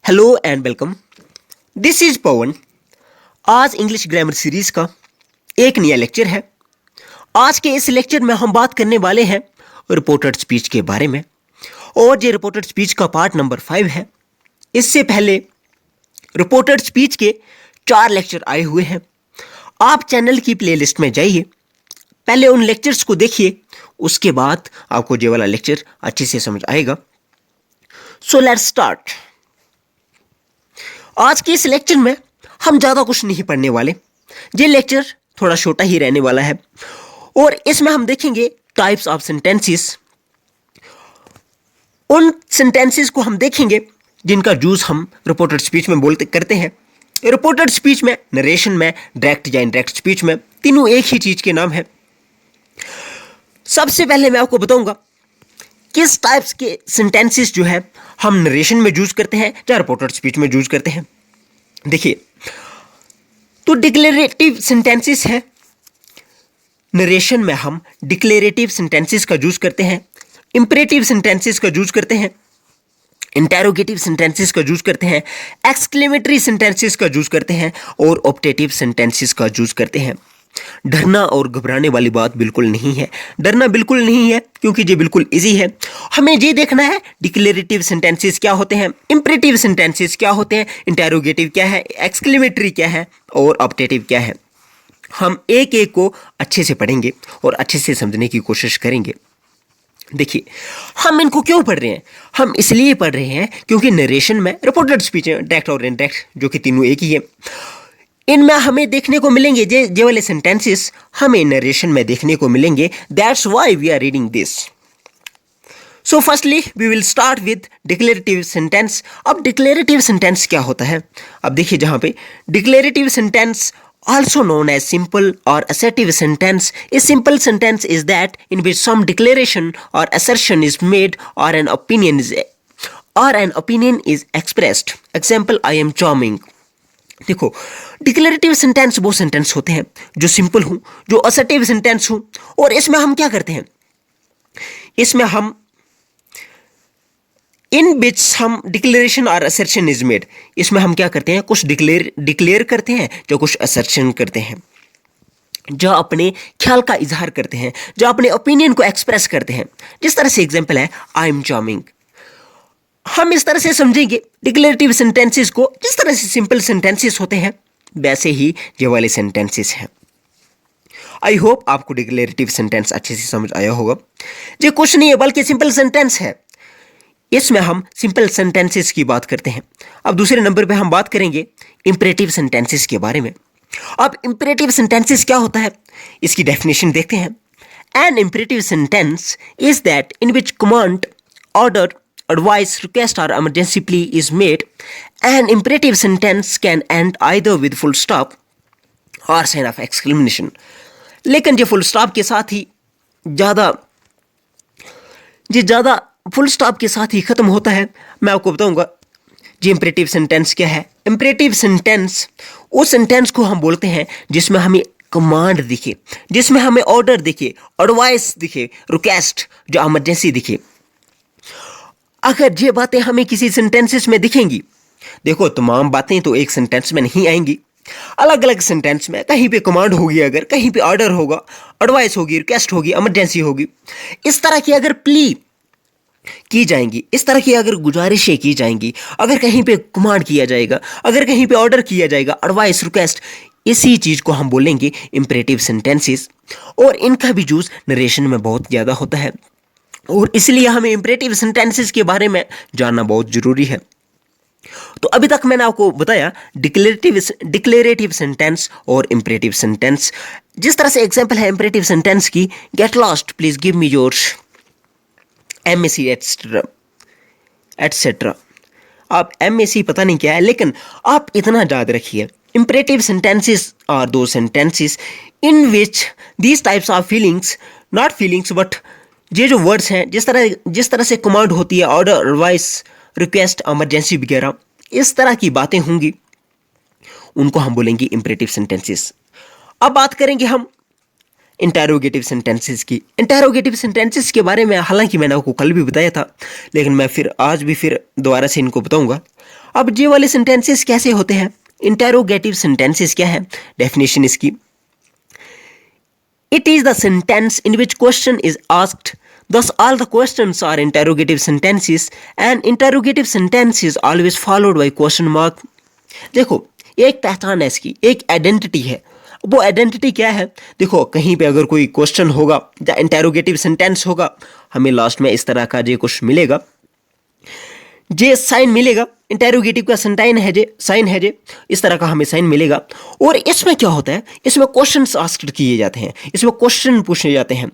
Hello and welcome. This is Pavan. आज English grammar series का एक नया लेक्चर है। आज के इस लेक्चर में हम बात करने वाले हैं रिपोर्टेड स्पीच के बारे में, और ये रिपोर्टेड स्पीच का पार्ट नंबर 5 है। इससे पहले रिपोर्टेड स्पीच के 4 लेक्चर आए हुए हैं। आप चैनल की प्लेलिस्ट में जाइए, पहले उन लेक्चर्स को देखिए, उसके बाद आपको ये वाला लेक्चर अच्छे से समझ आएगा। So let's start. आज के इस लेक्चर में हम ज़्यादा कुछ नहीं पढ़ने वाले। ये लेक्चर थोड़ा छोटा ही रहने वाला है, और इसमें हम देखेंगे टाइप्स ऑफ सेंटेंसेस। उन सेंटेंसेस को हम देखेंगे जिनका यूज हम रिपोर्टेड स्पीच में करते हैं। रिपोर्टेड स्पीच में, नरेशन में, डायरेक्ट या इनडायरेक्ट स्पीच में, तीनों एक ही चीज के नाम है। सबसे पहले मैं आपको बताऊंगा किस टाइप्स के सेंटेंसेस जो है हम नरेशन में यूज करते हैं या रिपोर्टेड स्पीच में यूज करते हैं। देखिए, तो डिक्लेरेटिव सेंटेंसेस है। नरेशन में हम डिक्लेरेटिव सेंटेंसेस का यूज करते हैं, इंपरेटिव सेंटेंसेस का यूज करते हैं, इंटेरोगेटिव सेंटेंसेस का यूज करते हैं, एक्सक्लेमेटरी सेंटेंसेस का यूज करते हैं, और ऑप्टेटिव सेंटेंसेस का यूज करते हैं। डरना और घबराने वाली बात बिल्कुल नहीं है। डरना बिल्कुल नहीं है, क्योंकि ये बिल्कुल इजी है। हमें ये देखना है डिक्लेरेटिव सेंटेंसेस क्या होते हैं, इंपरेटिव सेंटेंसेस क्या होते हैं, इंटेरोगेटिव क्या है, एक्सक्लेमेटरी क्या है, और ऑप्टेटिव क्या है। हम एक एक को अच्छे से पढ़ेंगे और अच्छे से समझने की कोशिश करेंगे। देखिए, हम इनको क्यों पढ़ रहे हैं? हम इसलिए पढ़ रहे हैं क्योंकि नरेशन में, रिपोर्टेड स्पीच में डायरेक्ट और इनडायरेक्ट, जो कि तीनों एक ही है, इनमें हमें देखने को मिलेंगे जे वाले सेंटेंसेस हमें नरेशन में देखने को मिलेंगे। That's why we are reading this. So firstly we will start with declarative sentence. अब डिक्लेरेटिव सेंटेंस क्या होता है? अब देखिए, जहां पे declarative sentence also known as simple or assertive sentence. A simple sentence is that in which some declaration or assertion is made or an opinion is expressed. Example, I am charming. देखो, declarative sentence वो sentence होते हैं जो simple हो, जो assertive sentence हो, और इसमें हम क्या करते हैं? इसमें हम इन विच हम डिक्लेरेशन और असर्शन इज मेड, इसमें हम क्या करते हैं? कुछ डिक्लेयर करते हैं, जो कुछ असर्शन करते हैं, जो अपने ख्याल का इजहार करते हैं, जो अपने ओपिनियन को एक्सप्रेस करते हैं। जिस तरह से एग्जांपल है आई एम चार्मिंग। हम इस तरह से समझेंगे डिक्लेरेटिव सेंटेंसेस को। जिस तरह से सिंपल सेंटेंसेस होते हैं, वैसे ही ये वाले सेंटेंसेस हैं। आई होप आपको डिक्लेरेटिव सेंटेंस अच्छे से समझ आया होगा। ये कुछ नहीं है बल्कि सिंपल सेंटेंस है। इसमें हम सिंपल सेंटेंसेस की बात करते हैं। अब दूसरे नंबर पे हम बात करेंगे इंपरेटिव सेंटेंसेस के बारे में। अब इंपरेटिव सेंटेंसेस क्या होता है, इसकी डेफिनेशन देखते हैं। An imperative sentence is that in which command, order, advice, request or emergency plea is made. An imperative sentence can end either with full stop or sign of exclamation. लेकिन ये full stop के साथ ही ज़्यादा full stop के साथ ही ख़त्म होता है। मैं आपको बताऊंगा जी इंपरेटिव सेंटेंस क्या है। इंपरेटिव सेंटेंस उस सेंटेंस को हम बोलते हैं जिसमें हमें कमांड दिखे, जिसमें हमें ऑर्डर दिखे, एडवाइस दिखे, रिक्वेस्ट, जो इमरजेंसी दिखे। अगर ये बातें हमें किसी सेंटेंसेस में दिखेंगी, देखो तमाम बातें तो एक सेंटेंस में नहीं आएंगी, अलग अलग सेंटेंस में कहीं पे कमांड होगी, अगर कहीं पे ऑर्डर होगा, एडवाइस होगी, रिक्वेस्ट होगी, इमरजेंसी होगी। इस तरह की अगर प्ली की जाएंगी, इस तरह की अगर गुजारिशें की जाएंगी, अगर कहीं पे कमांड किया जाएगा, अगर कहीं पे ऑर्डर किया जाएगा, एडवाइस, रिक्वेस्ट, इसी चीज़ को हम बोलेंगे इंपरेटिव सेंटेंसेस। और इनका भी यूज नरेशन में बहुत ज़्यादा होता है, और इसलिए हमें इंपरेटिव सेंटेंसेस के बारे में जानना बहुत जरूरी है। तो अभी तक मैंने आपको बताया डिक्लेरेटिव सेंटेंस और इंपरेटिव सेंटेंस। जिस तरह से एग्जांपल है इंपरेटिव सेंटेंस की, get lost, please give me your MAC etcetera. आप एमएसी पता नहीं क्या है, लेकिन आप इतना याद रखिए, imperative sentences are those sentences in which these types of feelings, not feelings but ये जो वर्ड्स हैं, जिस तरह से कमांड होती है, ऑर्डर, एडवाइस, रिक्वेस्ट, इमरजेंसी वगैरह, इस तरह की बातें होंगी, उनको हम बोलेंगे इंपरेटिव सेंटेंसेस। अब बात करेंगे हम इंटेरोगेटिव सेंटेंसेस की। इंटेरोगेटिव सेंटेंसेस के बारे में हालांकि मैंने आपको कल भी बताया था, लेकिन मैं आज भी दोबारा से इनको बताऊंगा। अब ये वाले सेंटेंसेस कैसे होते हैं? इंटेरोगेटिव सेंटेंसेस क्या है? डेफिनेशन इसकी, it is the sentence in which question is asked. Thus, all the questions are interrogative sentences, and interrogative sentence is always followed by question mark. देखो, एक पहचान है इसकी, एक आइडेंटिटी है। वो आइडेंटिटी क्या है? देखो, कहीं पे अगर कोई क्वेश्चन होगा या इंटेरोगेटिव सेंटेंस होगा, हमें लास्ट में इस तरह का जो कुछ मिलेगा, जे साइन मिलेगा, इंटेरोगेटिव का साइन है जे, इस तरह का हमें साइन मिलेगा। और इसमें क्या होता है? इसमें क्वेश्चंस आस्क्ड किए जाते हैं, इसमें क्वेश्चन पूछे जाते हैं।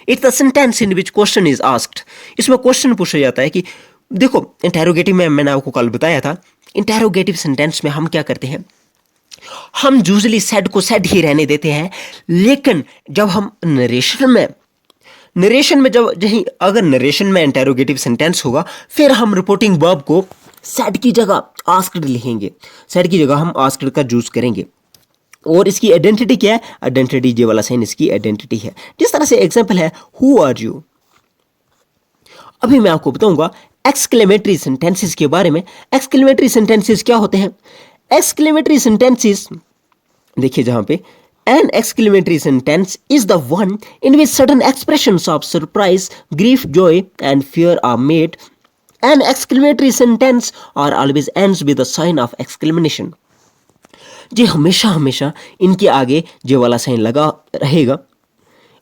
It's the sentence in which question is asked. इसमें क्वेश्चन पूछा जाता है कि देखो, इंटेरोगेटिव में मैंने आपको कल बताया था, इंटेरोगेटिव सेंटेंस में हम क्या करते हैं? हम यूजुअली सेड को सेड ही रहने देते हैं, लेकिन जब हम नरेशन में जब जहीं अगर नरेशन में इंटेरोगेटिव सेंटेंस होगा, फिर हम रिपोर्टिंग वर्ब को सेड की जगह आस्क्ड लिखेंगे, सेड की जगह हम आस्क्ड का यूज करेंगे। और इसकी आइडेंटिटी क्या है? आइडेंटिटी जे वाला साइन इसकी आइडेंटिटी है। जिस तरह से एग्जांपल है हु आर यू। अभी मैं आपको बताऊंगा एक्सक्लेमेटरी सेंटेंसेस के बारे में। एक्सक्लेमेटरी सेंटेंसेस क्या होते हैं? एक्सक्लेमेटरी सेंटेंसेस देखिए, जहां पे an exclamatory sentence is the one in which sudden expressions of surprise, grief, joy and fear are made. An exclamatory sentence or always ends with a sign of exclamation. जी हमेशा इनके आगे जे वाला sign लगा रहेगा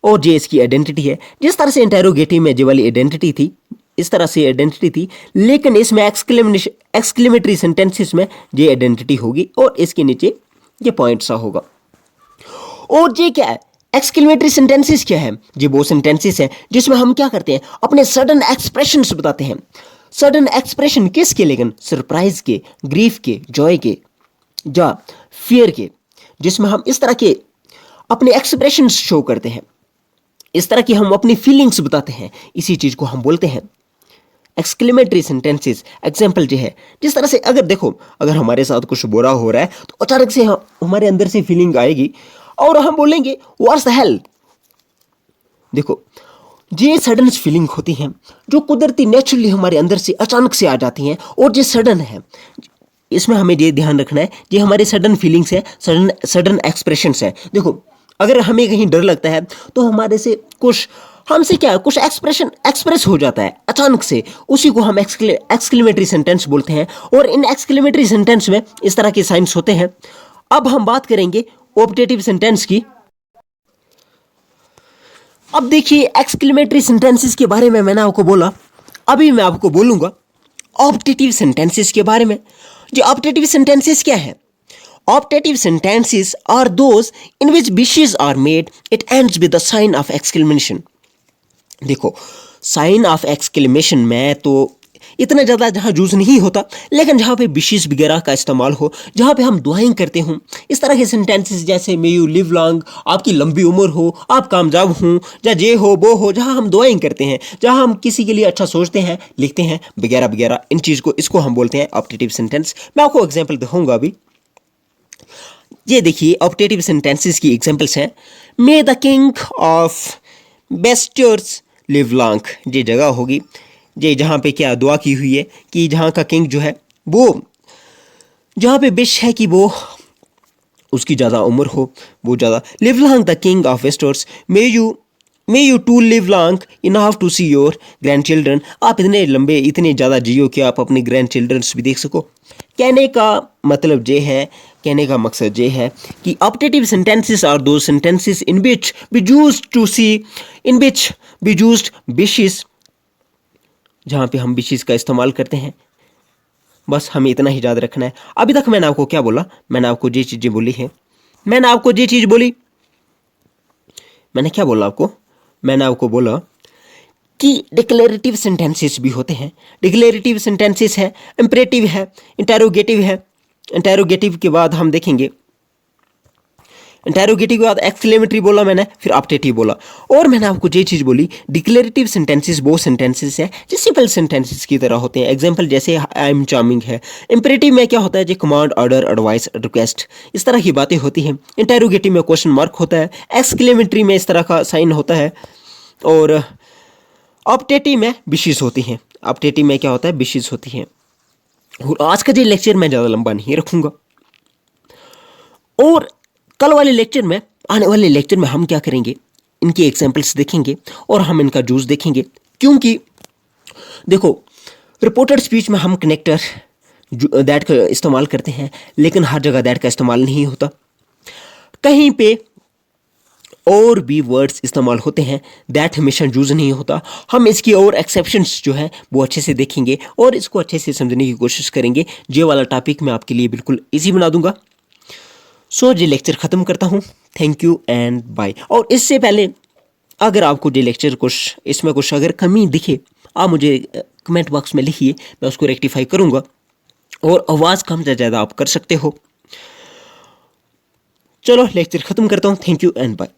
और जे इसकी आइडेंटिटी है। जिस तरह से इंटेरोगेटिव में जे वाली आइडेंटिटी थी, इस तरह से आइडेंटिटी थी, लेकिन इसमें एक्सक्लेमेटरी सेंटेंसेस में जे आइडेंटिटी होगी और इसके नीचे ये पॉइंट सा होगा। और ये क्या है? एक्सक्लेमेटरी सेंटेंसेस क्या है? ये वो सेंटेंसेस है जिसमें हम क्या करते हैं? अपने सडन एक्सप्रेशंस बताते हैं। सडन एक्सप्रेशन किसके? लेकिन सरप्राइज के, ग्रीफ के, जॉय के या फियर के, जिसमें हम इस तरह के अपने एक्सप्रेशंस शो करते हैं, इस तरह की हम अपनी फीलिंग्स बताते हैं। इसी चीज को हम बोलते हैं एक्सक्लेमेटरी सेंटेंसेस। एग्जाम्पल जो है, जिस तरह से अगर देखो, अगर हमारे साथ कुछ बुरा हो रहा है तो अचानक से हमारे अंदर से फीलिंग आएगी और हम बोलेंगे व्हाट्स द हेल। देखो, ये सडन फीलिंग होती हैं जो कुदरती नेचुरली हमारे अंदर से अचानक से आ जाती हैं और ये सडन है। इसमें हमें ये ध्यान रखना है, ये हमारे सडन फीलिंग्स है, सडन एक्सप्रेशंस है। देखो, अगर हमें कहीं डर लगता है तो हमारे से कुछ हमसे क्या कुछ एक्सप्रेस हो जाता है अचानक से, उसी को हम एक्सक्लेमेटरी सेंटेंस बोलते हैं। और इन एक्सक्लेमेटरी सेंटेंस में इस तरह के साइंस होते हैं। अब हम बात करेंगे ऑप्टेटिव सेंटेंस की। अब देखिए, एक्सक्लेमेटरी सेंटेंसेस के बारे में मैंने आपको बोला, अभी मैं आपको बोलूंगा ऑप्टेटिव सेंटेंसेस के बारे में। जो ऑप्टेटिव सेंटेंसेस क्या है? Optative sentences are those in which wishes are made, it ends with the sign of exclamation. देखो, साइन ऑफ एक्सक्लेमेशन में तो इतना ज़्यादा जहाँ यूज़ नहीं होता, लेकिन जहाँ पे विशेष वगैरह का इस्तेमाल हो, जहाँ पे हम दुआएं करते हों, इस तरह के सेंटेंसेस जैसे मे यू लिव लॉन्ग, आपकी लंबी उम्र हो, आप कामयाब हों, या जे हो वो हो, जहाँ हम दुआएं करते हैं, जहाँ हम किसी के लिए अच्छा सोचते हैं, लिखते हैं वगैरह वगैरह, इन चीज़ को इसको हम बोलते हैं ऑप्टेटिव सेंटेंस। मैं आपको एग्जाम्पल दिखाऊंगा अभी। ये देखिए, ऑप्टेटिव सेंटेंसेस की एग्जाम्पल्स हैं। May the king of beasts live long, ये जगह होगी ये जहाँ पे क्या दुआ की हुई है कि जहाँ का किंग जो है वो, जहाँ पे विश है कि वो उसकी ज़्यादा उम्र हो, वो ज़्यादा। Live long the king of westers, may you too live long enough to see your grand children. आप इतने लंबे, इतने ज़्यादा जियो कि आप अपने ग्रैंड चिल्ड्रंस भी देख सको। कहने का मतलब ये है, कहने का मकसद ये है कि optative sentences are those sentences in which we used to see, in which we used wishes, जहाँ पे हम विशेष का इस्तेमाल करते हैं। बस हमें इतना ही याद रखना है। अभी तक मैंने आपको क्या बोला? मैंने आपको ये चीज़ें बोली हैं। मैंने आपको ये चीज़ बोली, मैंने क्या बोला आपको? मैंने आपको बोला कि डिक्लेरेटिव सेंटेंसेस भी होते हैं। डिक्लेरेटिव सेंटेंसेस है, इंपरेटिव है, इंटेरोगेटिव है। इंटेरोगेटिव के बाद हम देखेंगे, इंटेरोगेटिव के बाद एक्सक्लेमेटरी बोला मैंने, फिर ऑप्टेटिव बोला। और मैंने आपको ये चीज़ बोली, डिक्लेरेटिव सेंटेंसेस वो सेंटेंसेस हैं जो सिंपल सेंटेंसेस की तरह होते हैं। एग्जांपल जैसे आई एम चार्मिंग है। इंपरेटिव में क्या होता है? जो कमांड, ऑर्डर, एडवाइस, रिक्वेस्ट, इस तरह की बातें होती हैं। इंटेरोगेटिव में क्वेश्चन मार्क होता है। एक्सक्लेमेटरी में इस तरह का साइन होता है। और ऑप्टेटिव में विशेष होती हैं। ऑप्टेटिव में क्या होता है? विशेष होती हैं। और आज का जो लेक्चर मैं ज़्यादा लंबा नहीं रखूँगा, और कल वाले लेक्चर में, आने वाले लेक्चर में हम क्या करेंगे, इनकी एग्जाम्पल्स देखेंगे और हम इनका यूज़ देखेंगे। क्योंकि देखो, रिपोर्टेड स्पीच में हम कनेक्टर दैट का इस्तेमाल करते हैं, लेकिन हर जगह दैट का इस्तेमाल नहीं होता। कहीं पे और भी वर्ड्स इस्तेमाल होते हैं, दैट हमेशा यूज़ नहीं होता। हम इसकी और एक्सेप्शंस जो है वो अच्छे से देखेंगे और इसको अच्छे से समझने की कोशिश करेंगे। ये वाला टॉपिक मैं आपके लिए बिल्कुल ईजी बना दूंगा। सो ये लेक्चर ख़त्म करता हूँ। Thank you and bye. और इससे पहले अगर आपको ये लेक्चर कुछ इसमें कुछ अगर कमी दिखे, आप मुझे कमेंट बॉक्स में लिखिए, मैं उसको रेक्टिफाई करूँगा। और आवाज़ कम या ज़्यादा आप कर सकते हो। चलो लेक्चर ख़त्म करता हूँ। Thank you and bye.